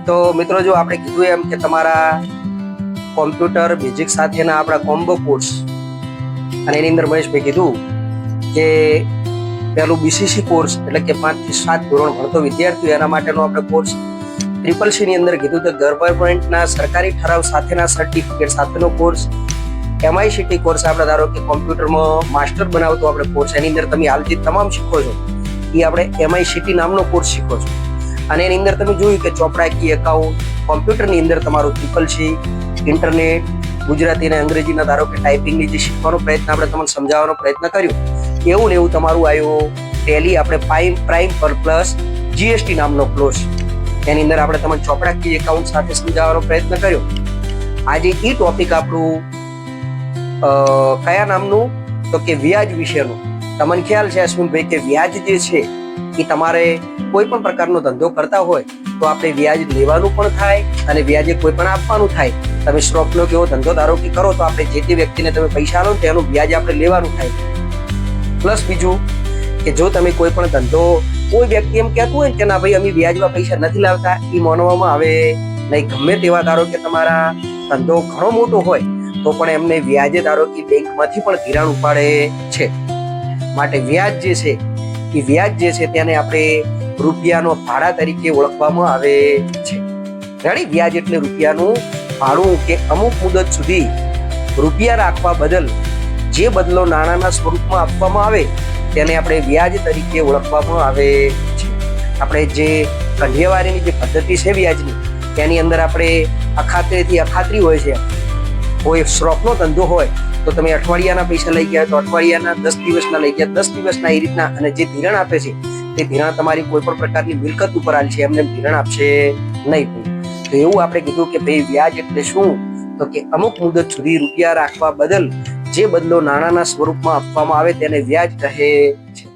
તો મિત્રો જો આપણે કીધું એમ કે તમારા કોમ્પ્યુટર બેઝિક સાથેના આપણા કોમ્બો કોર્સ અને એની અંદર મહેશભાઈ કીધું કે પહેલું બીસીસી કોર્સ એટલે કે 5 થી 7 ધોરણ ભણતો વિદ્યાર્થીઓ એના માટેનો આપણે કોર્સ CCC ની અંદર કીધું કે ગવર્મેન્ટના સરકારી ઠરાવ સાથેના સર્ટિફિકેટ સાથેનો કોર્સ MICT કોર્સ આપણે ધારો કે કોમ્પ્યુટરમાં માસ્ટર બનાવતો આપણે કોર્સ એની અંદર તમે હાલ જે તમામ શીખો છો એ આપણે MICT નામનો કોર્સ શીખો છો અને એની અંદર તમે જોયું કે ચોપડા કી એકાઉન્ટ કોમ્પ્યુટરની અંદર તમારું CCC ઇન્ટરનેટ ગુજરાતી અને અંગ્રેજીના ધારો કે ટાઈપિંગની જે શીખવાનો પ્રયત્ન આપણે તમને સમજાવવાનો પ્રયત્ન કર્યો એવું ને એવું તમારું આવ્યું ટેલી આપણે પ્રાઇમ પર પ્લસ GST નામનો કોર્સ એની અંદર આપણે તમને ચોપડા કી એકાઉન્ટ સાથે સમજાવવાનો પ્રયત્ન કર્યો આજે એ ટોપિક આપણું કયા નામનું તો કે વ્યાજ વિશેનું તમને ખ્યાલ છે અશ્વિનભાઈ કે વ્યાજ જે છે એ તમારે કોઈ પણ પ્રકારનો ધંધો કરતા હોય તો આપણે વ્યાજ લેવાનું પણ થાય અને વ્યાજે કોઈ પણ આપવાનું થાય તમે સ્ટોકનો કેવો ધંધો ધારો કે કરો તો આપણે જે તે વ્યક્તિને તમે પૈસા લો તેનું વ્યાજ આપણે લેવાનું થાય પ્લસ બીજું કે જો તમે કોઈ પણ ધંધો કોઈ વ્યક્તિ એમ કહેતું હોય કે ના ભાઈ અમે વ્યાજમાં પૈસા નથી લાવતા એ માનવામાં આવે નહીં ગમે તેવા ધારો કે તમારા ધંધો ઘણો મોટો હોય તો પણ એમને વ્યાજે ધારો કે બેંકમાંથી પણ ધિરાણ ઉપાડે છે માટે વ્યાજ જે છે એ વ્યાજ જે છે તેને આપણે રૂપિયાનો ભાડા તરીકે ઓળખવામાં આવે છે રેડી વ્યાજ એટલે રૂપિયાનું ભાડું કે અમુક મુદત સુધી રૂપિયા રાખવા બદલ જે બદલો નાણાંના સ્વરૂપમાં આપવામાં આવે તેને આપણે વ્યાજ તરીકે ઓળખવામાં આવે છે આપણે જે કંઢિયાવારીની જે પદ્ધતિ છે વ્યાજની તેની અંદર આપણે અખાત્રીથી અખાત્રી હોય છે કોઈ સ્ટોકનો ધંધો હોય તો તમે અઠવાડિયાના પૈસા લઈ ગયા તો અઠવાડિયાના 10 દિવસના લઈ ગયા 10 દિવસના એ રીતના અને જે ધિરાણ આપે છે તે ધિરાણ તમારી કોઈ પણ પ્રકારની મિલકત ઉપર આલ છે એમને ધિરાણ આપશે નહીં તો એવું આપણે કીધું કે ભાઈ વ્યાજ એટલે શું તો કે અમુક મુદત સુધી રૂપિયા રાખવા બદલ જે બદલો નાણાંના સ્વરૂપમાં આપવામાં આવે તેને વ્યાજ કહે છે